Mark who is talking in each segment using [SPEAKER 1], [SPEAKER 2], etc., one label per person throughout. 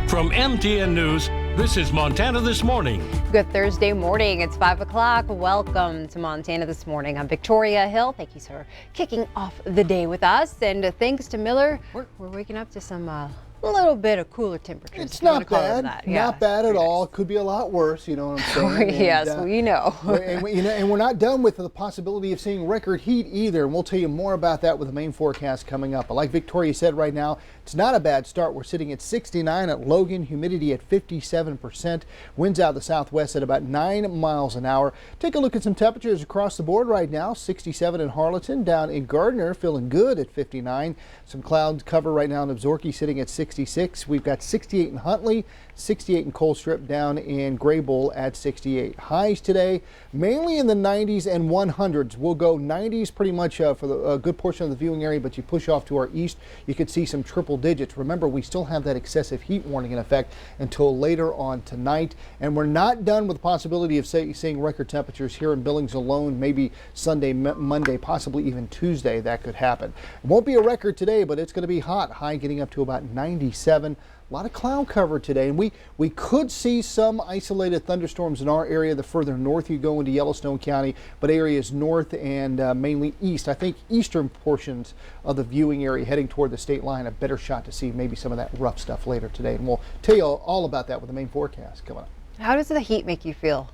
[SPEAKER 1] From MTN News, this is Montana This Morning.
[SPEAKER 2] Good Thursday morning. It's 5 o'clock. Welcome to Montana This Morning. I'm Victoria Hill. Thank you, sir, kicking off the day with us. And thanks to Miller, we're waking up to some a little bit of cooler temperatures.
[SPEAKER 3] It's not bad. Not bad at all. Could be a lot worse, you know what I'm saying?
[SPEAKER 2] Yes, we know.
[SPEAKER 3] and we're not done with the possibility of seeing record heat either. And we'll tell you more about that with the main forecast coming up. But like Victoria said right now, it's not a bad start. We're sitting at 69 at Logan, humidity at 57%, winds out of the southwest at about 9 miles an hour. Take a look at some temperatures across the board right now. 67 in Harleton, down in Gardner, feeling good at 59. Some cloud cover right now in Absaroka, sitting at 66. We've got 68 in Huntley, 68 in Colstrip, down in Graybull at 68. Highs today, mainly in the 90s and 100s. We'll go 90s pretty much for a good portion of the viewing area, but you push off to our east, you could see some triple digits. Remember, we still have that excessive heat warning in effect until later on tonight, and we're not done with the possibility of seeing record temperatures here in Billings alone. Maybe Sunday, Monday, possibly even Tuesday that could happen. It won't be a record today, but it's going to be hot, high getting up to about 97. A lot of cloud cover today, and we could see some isolated thunderstorms in our area the further north you go into Yellowstone County, but areas north and mainly east. I think eastern portions of the viewing area heading toward the state line, a better shot to see maybe some of that rough stuff later today. And we'll tell you all about that with the main forecast coming up.
[SPEAKER 2] How does the heat make you feel?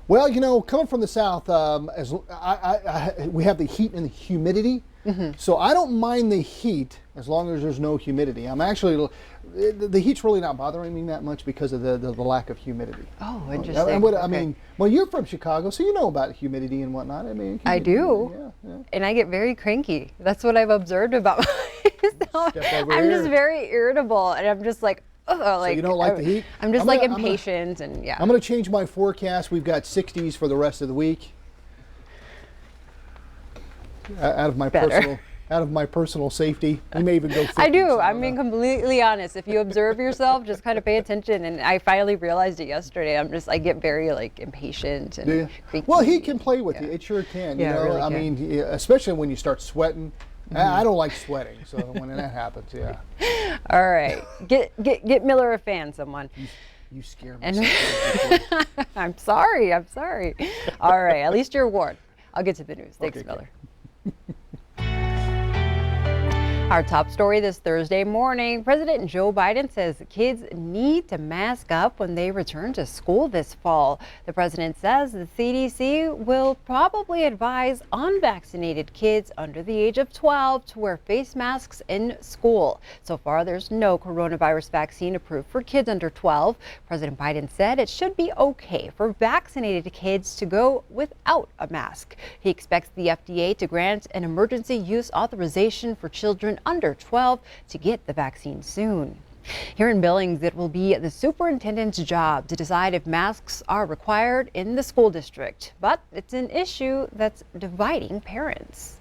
[SPEAKER 3] Well, you know, coming from the south, we have the heat and the humidity. Mm-hmm. So I don't mind the heat as long as there's no humidity. The heat's really not bothering me that much because of the lack of humidity.
[SPEAKER 2] Oh, interesting.
[SPEAKER 3] I mean, well, you're from Chicago, so you know about humidity and whatnot. I mean,
[SPEAKER 2] I do. Yeah. And I get very cranky. That's what I've observed about myself. I'm just very irritable, and I'm just like,
[SPEAKER 3] so you don't like the heat?
[SPEAKER 2] I'm just impatient, and yeah.
[SPEAKER 3] I'm going to change my forecast. We've got 60s for the rest of the week. Out of my personal safety, we may even go 50s.
[SPEAKER 2] I do. I'm being completely honest. If you observe yourself, just kind of pay attention. And I finally realized it yesterday. I get very impatient and creaky.
[SPEAKER 3] Well, he can play with you. It sure can.
[SPEAKER 2] Yeah,
[SPEAKER 3] you know,
[SPEAKER 2] really
[SPEAKER 3] I mean, especially when you start sweating. Mm-hmm. I don't like sweating, so when that happens, yeah.
[SPEAKER 2] All right, get Miller a fan, someone.
[SPEAKER 3] You scare me.
[SPEAKER 2] I'm sorry. All right, at least you're warned. I'll get to the news. Thanks, Miller. Our top story this Thursday morning, President Joe Biden says kids need to mask up when they return to school this fall. The president says the CDC will probably advise unvaccinated kids under the age of 12 to wear face masks in school. So far, there's no coronavirus vaccine approved for kids under 12. President Biden said it should be okay for vaccinated kids to go without a mask. He expects the FDA to grant an emergency use authorization for children under 12 to get the vaccine soon. Here in Billings, it will be the superintendent's job to decide if masks are required in the school district, but it's an issue that's dividing parents.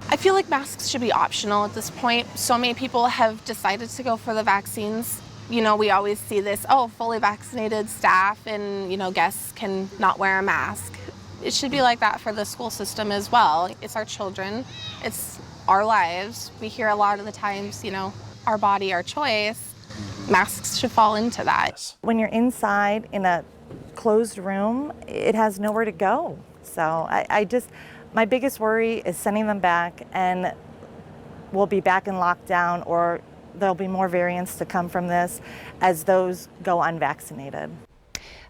[SPEAKER 4] I feel like masks should be optional at this point. So many people have decided to go for the vaccines. You know, we always see this, fully vaccinated staff and, guests can not wear a mask. It should be like that for the school system as well. It's our children. It's our lives. We hear a lot of the times, our body, our choice. Masks should fall into that.
[SPEAKER 5] When you're inside in a closed room, it has nowhere to go. So my biggest worry is sending them back and we'll be back in lockdown, or there'll be more variants to come from this as those go unvaccinated.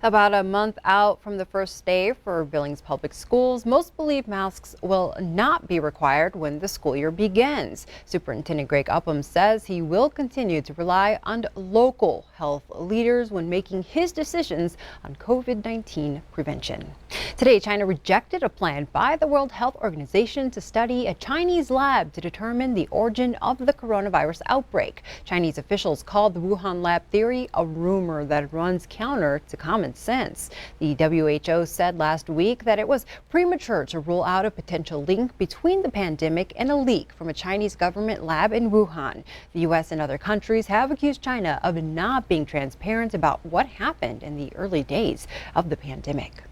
[SPEAKER 2] About a month out from the first day for Billings Public Schools, most believe masks will not be required when the school year begins. Superintendent Greg Upham says he will continue to rely on local health leaders when making his decisions on COVID-19 prevention. Today, China rejected a plan by the World Health Organization to study a Chinese lab to determine the origin of the coronavirus outbreak. Chinese officials called the Wuhan lab theory a rumor that runs counter to common sense. The WHO said last week that it was premature to rule out a potential link between the pandemic and a leak from a Chinese government lab in Wuhan. The U.S. and other countries have accused China of not being transparent about what happened in the early days of the pandemic.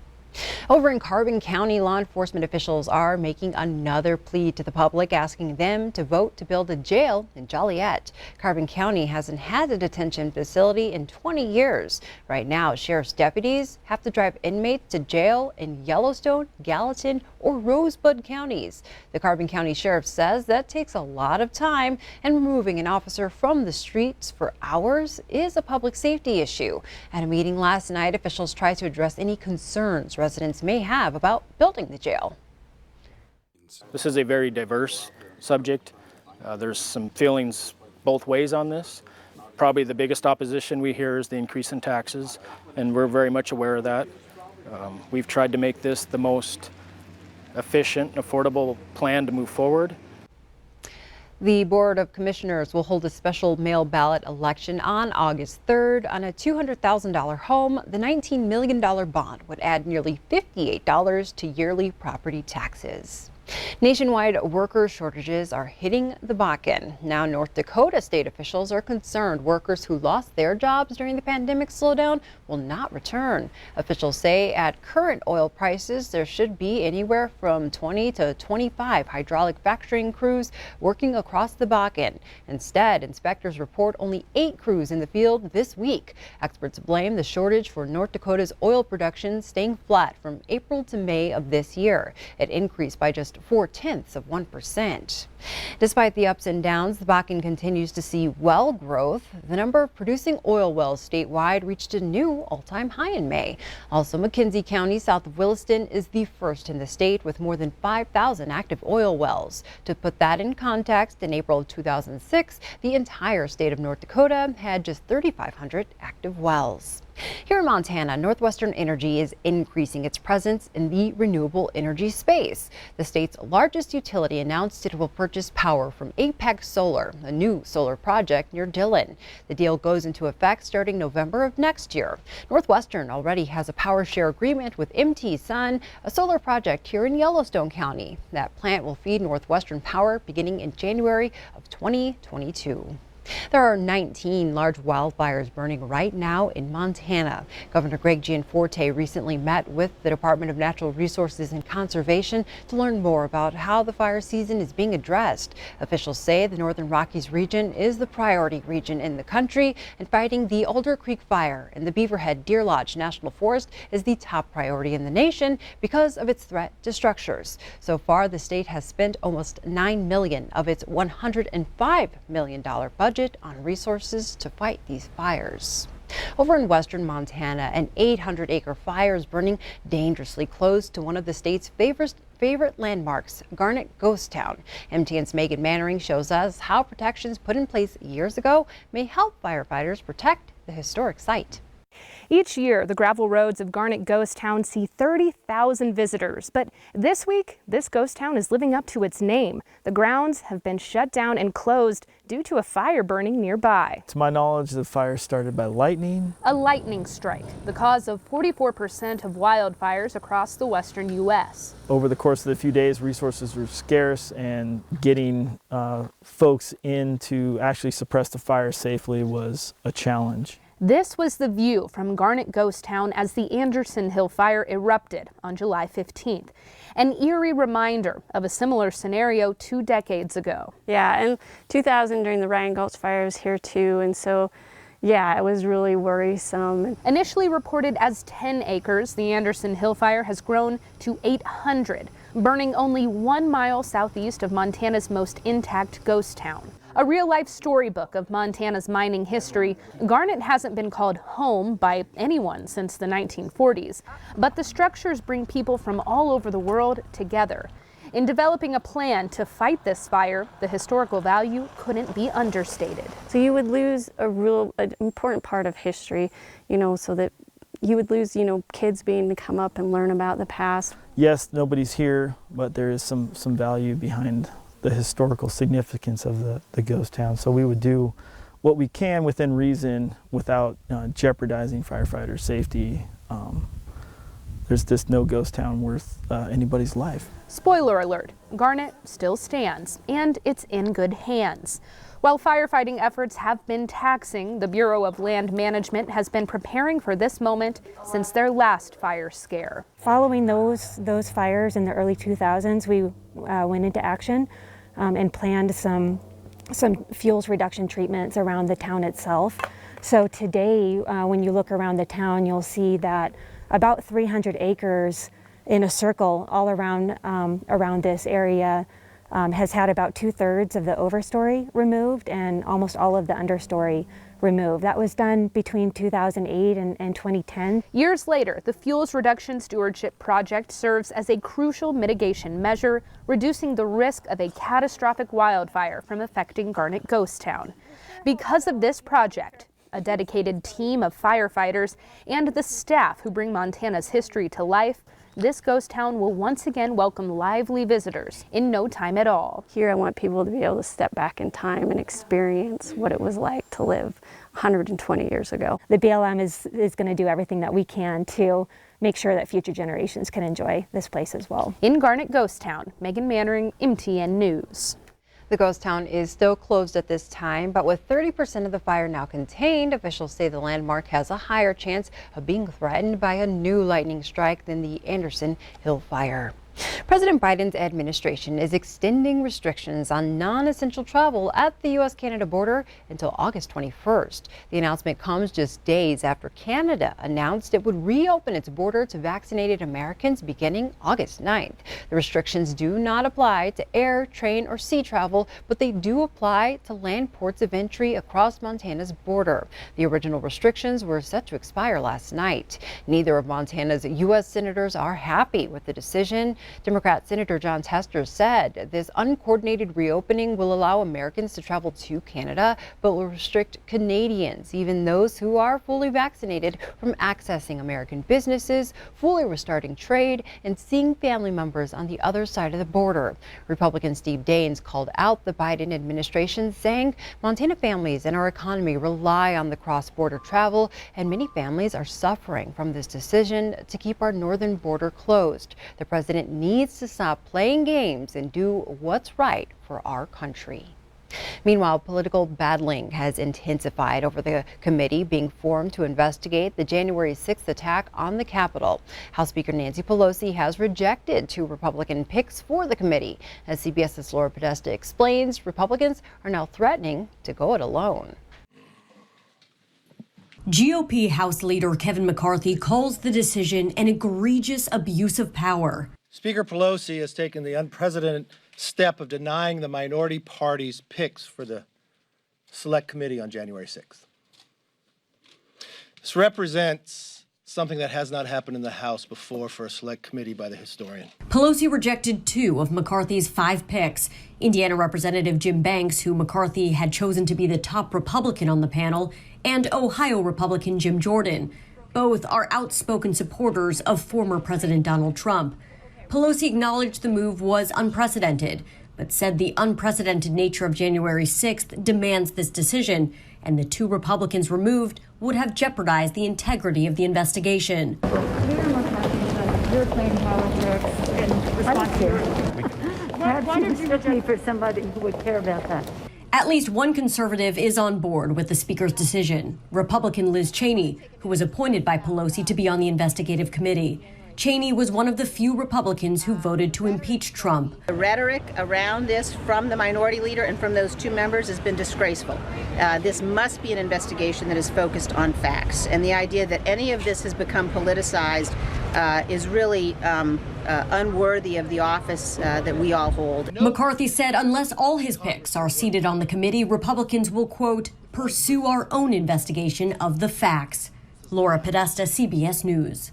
[SPEAKER 2] Over in Carbon County, law enforcement officials are making another plea to the public, asking them to vote to build a jail in Joliet. Carbon County hasn't had a detention facility in 20 years. Right now, sheriff's deputies have to drive inmates to jail in Yellowstone, Gallatin, or Rosebud counties. The Carbon County Sheriff says that takes a lot of time, and removing an officer from the streets for hours is a public safety issue. At a meeting last night, officials tried to address any concerns residents may have about building the jail.
[SPEAKER 6] This is a very diverse subject. There's some feelings both ways on this. Probably the biggest opposition we hear is the increase in taxes, and we're very much aware of that. We've tried to make this the most efficient, affordable plan to move forward.
[SPEAKER 2] The Board of Commissioners will hold a special mail ballot election on August 3rd on a $200,000 home. The $19 million bond would add nearly $58 to yearly property taxes. Nationwide worker shortages are hitting the Bakken. Now, North Dakota state officials are concerned workers who lost their jobs during the pandemic slowdown will not return. Officials say at current oil prices, there should be anywhere from 20 to 25 hydraulic fracturing crews working across the Bakken. Instead, inspectors report only 8 crews in the field this week. Experts blame the shortage for North Dakota's oil production staying flat from April to May of this year. It increased by just 0.4%. Despite the ups and downs, the Bakken continues to see well growth. The number of producing oil wells statewide reached a new all-time high in May. Also, McKenzie County, south of Williston, is the first in the state with more than 5,000 active oil wells. To put that in context, in April of 2006, the entire state of North Dakota had just 3,500 active wells. Here in Montana, Northwestern Energy is increasing its presence in the renewable energy space. The state's largest utility announced it will purchase power from Apex Solar, a new solar project near Dillon. The deal goes into effect starting November of next year. Northwestern already has a power share agreement with MT Sun, a solar project here in Yellowstone County. That plant will feed Northwestern power beginning in January of 2022. There are 19 large wildfires burning right now in Montana. Governor Greg Gianforte recently met with the Department of Natural Resources and Conservation to learn more about how the fire season is being addressed. Officials say the Northern Rockies region is the priority region in the country, and fighting the Alder Creek fire in the Beaverhead Deer Lodge National Forest is the top priority in the nation because of its threat to structures. So far, the state has spent almost $9 million of its $105 million budget on resources to fight these fires. Over in western Montana, an 800-acre fire is burning dangerously close to one of the state's favorite landmarks, Garnet Ghost Town. MTN's Megan Mannering shows us how protections put in place years ago may help firefighters protect the historic site.
[SPEAKER 7] Each year, the gravel roads of Garnet Ghost Town see 30,000 visitors. But this week, this ghost town is living up to its name. The grounds have been shut down and closed due to a fire burning nearby.
[SPEAKER 8] To my knowledge, the fire started by lightning.
[SPEAKER 7] A lightning strike, the cause of 44% of wildfires across the western U.S.
[SPEAKER 8] Over the course of the few days, resources were scarce, and getting folks in to actually suppress the fire safely was a challenge.
[SPEAKER 7] This was the view from Garnet Ghost Town as the Anderson Hill fire erupted on July 15th. An eerie reminder of a similar scenario 2 decades ago.
[SPEAKER 9] Yeah, in 2000 during the Ryan Gulch fire, I was here too, and so yeah, it was really worrisome.
[SPEAKER 7] Initially reported as 10 acres, the Anderson Hill fire has grown to 800, burning only 1 mile southeast of Montana's most intact ghost town. A real-life storybook of Montana's mining history, Garnet hasn't been called home by anyone since the 1940s, but the structures bring people from all over the world together. In developing a plan to fight this fire, the historical value couldn't be understated.
[SPEAKER 9] So you would lose an important part of history, so that you would lose, kids being able to come up and learn about the past.
[SPEAKER 8] Yes, nobody's here, but there is some value behind the historical significance of the ghost town. So we would do what we can within reason without jeopardizing firefighter safety. there's just no ghost town worth anybody's life.
[SPEAKER 7] Spoiler alert, Garnet still stands, and it's in good hands. While firefighting efforts have been taxing, the Bureau of Land Management has been preparing for this moment since their last fire scare.
[SPEAKER 10] Following those fires in the early 2000s, we went into action and planned some fuels reduction treatments around the town itself. So today, when you look around the town, you'll see that about 300 acres in a circle all around this area has had about 2/3 of the overstory removed and almost all of the understory removed. That was done between 2008 and 2010.
[SPEAKER 7] Years later, the Fuels Reduction Stewardship Project serves as a crucial mitigation measure, reducing the risk of a catastrophic wildfire from affecting Garnet Ghost Town. Because of this project, a dedicated team of firefighters, and the staff who bring Montana's history to life, this ghost town will once again welcome lively visitors in no time at all.
[SPEAKER 9] Here I want people to be able to step back in time and experience what it was like to live 120 years ago.
[SPEAKER 10] The BLM is going to do everything that we can to make sure that future generations can enjoy this place as well.
[SPEAKER 7] In Garnet Ghost Town, Megan Mannering, MTN News.
[SPEAKER 2] The ghost town is still closed at this time, but with 30% of the fire now contained, officials say the landmark has a higher chance of being threatened by a new lightning strike than the Anderson Hill fire. President Biden's administration is extending restrictions on non-essential travel at the U.S.-Canada border until August 21st. The announcement comes just days after Canada announced it would reopen its border to vaccinated Americans beginning August 9th. The restrictions do not apply to air, train, or sea travel, but they do apply to land ports of entry across Montana's border. The original restrictions were set to expire last night. Neither of Montana's U.S. senators are happy with the decision. Democrat Senator John Tester said this uncoordinated reopening will allow Americans to travel to Canada, but will restrict Canadians, even those who are fully vaccinated, from accessing American businesses, fully restarting trade, and seeing family members on the other side of the border. Republican Steve Daines called out the Biden administration, saying Montana families and our economy rely on the cross-border travel, and many families are suffering from this decision to keep our northern border closed. The president needs to stop playing games and do what's right for our country. Meanwhile, political battling has intensified over the committee being formed to investigate the January 6th attack on the Capitol. House Speaker Nancy Pelosi has rejected 2 Republican picks for the committee. As CBS's Laura Podesta explains, Republicans are now threatening to go it alone.
[SPEAKER 11] GOP House Leader Kevin McCarthy calls the decision an egregious abuse of power.
[SPEAKER 12] Speaker Pelosi has taken the unprecedented step of denying the minority party's picks for the Select Committee on January 6th. This represents something that has not happened in the House before for a Select Committee by the historian.
[SPEAKER 11] Pelosi rejected 2 of McCarthy's 5 picks. Indiana Representative Jim Banks, who McCarthy had chosen to be the top Republican on the panel, and Ohio Republican Jim Jordan. Both are outspoken supporters of former President Donald Trump. Pelosi acknowledged the move was unprecedented, but said the unprecedented nature of January 6th demands this decision, and the 2 Republicans removed would have jeopardized the integrity of the investigation.
[SPEAKER 13] You're playing politics in response to why don't you reject for somebody who would care about that?
[SPEAKER 11] At least one conservative is on board with the Speaker's decision, Republican Liz Cheney, who was appointed by Pelosi to be on the investigative committee. Cheney was one of the few Republicans who voted to impeach Trump.
[SPEAKER 14] The rhetoric around this from the minority leader and from those 2 members has been disgraceful. This must be an investigation that is focused on facts. And the idea that any of this has become politicized is really unworthy of the office that we all hold.
[SPEAKER 11] McCarthy said unless all his picks are seated on the committee, Republicans will, quote, pursue our own investigation of the facts. Laura Podesta, CBS News.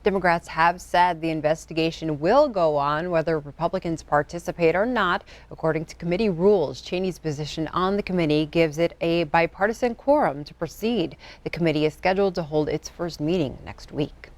[SPEAKER 2] Democrats have said the investigation will go on whether Republicans participate or not. According to committee rules, Cheney's position on the committee gives it a bipartisan quorum to proceed. The committee is scheduled to hold its first meeting next week.